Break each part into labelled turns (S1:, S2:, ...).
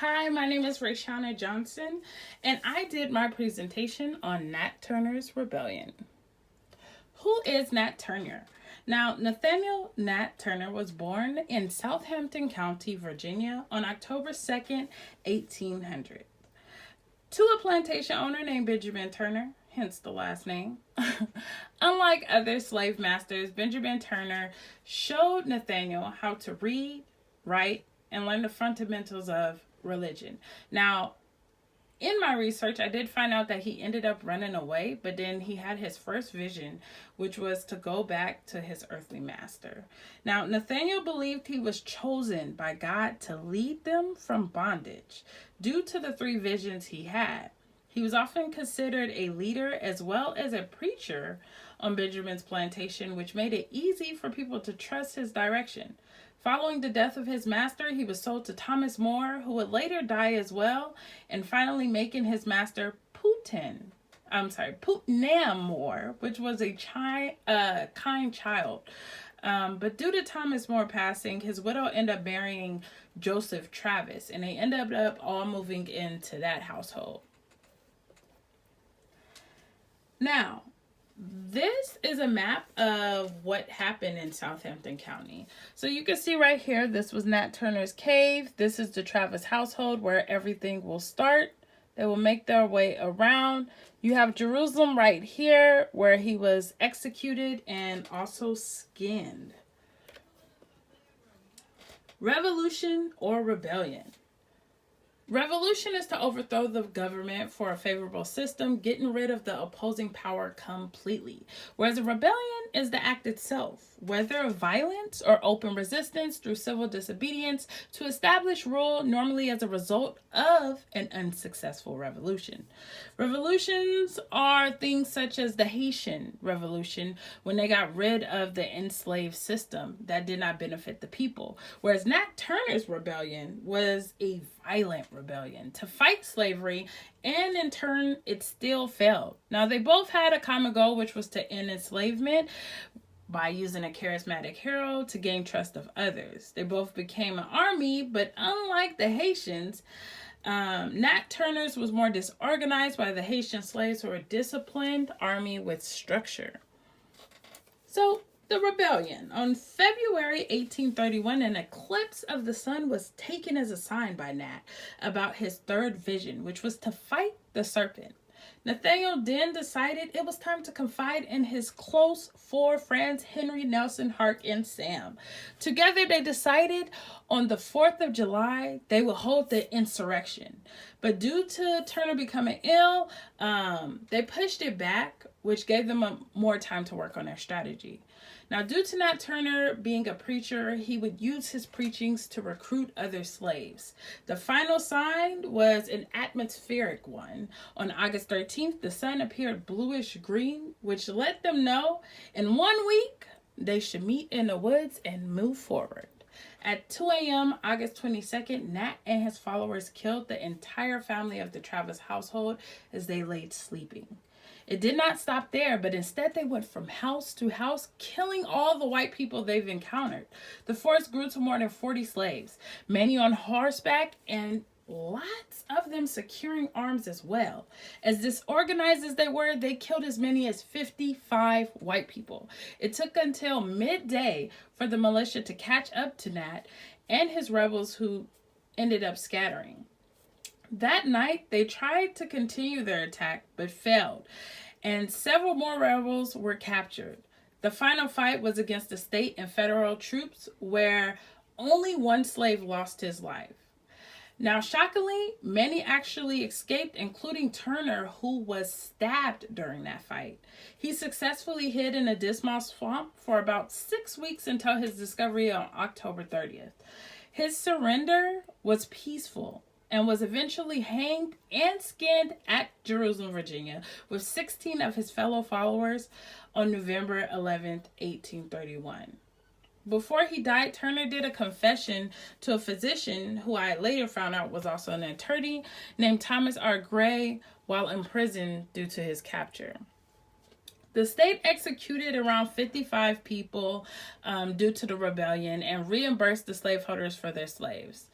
S1: Hi, my name is Rayshana Johnson, and I did my presentation on Nat Turner's Rebellion. Who is Nat Turner? Now, Nathaniel Nat Turner was born in Southampton County, Virginia on October 2nd, 1800, to a plantation owner named Benjamin Turner, hence the last name. Unlike other slave masters, Benjamin Turner showed Nathaniel how to read, write, and learn the fundamentals of religion. Now, in my research, I did find out that he ended up running away, but then he had his first vision, which was to go back to his earthly master. Now, Nathaniel believed he was chosen by God to lead them from bondage due to the three visions he had. He was often considered a leader as well as a preacher on Benjamin's plantation, which made it easy for people to trust his direction. Following the death of his master, he was sold to Thomas More, who would later die as well, and finally making his master Putnam More, which was a kind child. But due to Thomas More passing, his widow ended up marrying Joseph Travis, and they ended up all moving into that household. Now, this is a map of what happened in Southampton County. So you can see right here, this was Nat Turner's cave. This is the Travis household where everything will start. They will make their way around. You have Jerusalem right here where he was executed and also skinned. Revolution or rebellion. Revolution is to overthrow the government for a favorable system, getting rid of the opposing power completely. Whereas a rebellion is the act itself, whether of violence or open resistance through civil disobedience to establish rule, normally as a result of an unsuccessful revolution. Revolutions are things such as the Haitian Revolution, when they got rid of the enslaved system that did not benefit the people. Whereas Nat Turner's rebellion was a violent rebellion to fight slavery, and in turn it still failed. Now, they both had a common goal, which was to end enslavement by using a charismatic hero to gain trust of others. They both became an army, but unlike the Haitians, Nat Turner's was more disorganized, while the Haitian slaves were a disciplined army with structure. So, the rebellion. On February 1831, an eclipse of the sun was taken as a sign by Nat about his third vision, which was to fight the serpent. Nathaniel then decided it was time to confide in his close four friends, Henry, Nelson, Hark, and Sam. Together, they decided on the 4th of July, they would hold the insurrection. But due to Turner becoming ill, they pushed it back, which gave them more time to work on their strategy. Now, due to Nat Turner being a preacher, he would use his preachings to recruit other slaves. The final sign was an atmospheric one. On August 13th, the sun appeared bluish-green, which let them know in 1 week they should meet in the woods and move forward. At 2 a.m., August 22nd, Nat and his followers killed the entire family of the Travis household as they laid sleeping. It did not stop there, but instead they went from house to house, killing all the white people they've encountered. The force grew to more than 40 slaves, many on horseback, and lots of them securing arms as well. As disorganized as they were, they killed as many as 55 white people. It took until midday for the militia to catch up to Nat and his rebels, who ended up scattering. That night, they tried to continue their attack, but failed, and several more rebels were captured. The final fight was against the state and federal troops, where only one slave lost his life. Now, shockingly, many actually escaped, including Turner, who was stabbed during that fight. He successfully hid in a dismal swamp for about 6 weeks until his discovery on October 30th. His surrender was peaceful and was eventually hanged and skinned at Jerusalem, Virginia, with 16 of his fellow followers on November 11th, 1831. Before he died, Turner did a confession to a physician, who I later found out was also an attorney, named Thomas R. Gray, while in prison due to his capture. The state executed around 55 people due to the rebellion and reimbursed the slaveholders for their slaves.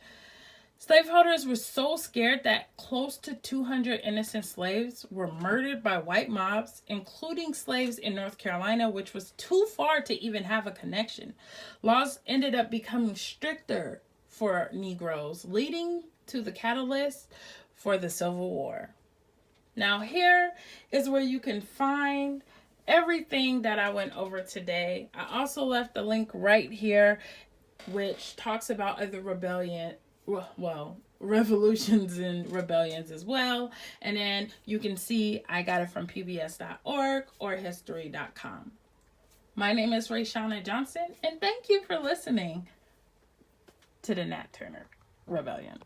S1: Slaveholders were so scared that close to 200 innocent slaves were murdered by white mobs, including slaves in North Carolina, which was too far to even have a connection. Laws ended up becoming stricter for Negroes, leading to the catalyst for the Civil War. Now, here is where you can find everything that I went over today. I also left the link right here, which talks about other revolutions and rebellions as well. And then you can see I got it from pbs.org or history.com. My name is Rayshana Johnson, and thank you for listening to the Nat Turner Rebellion.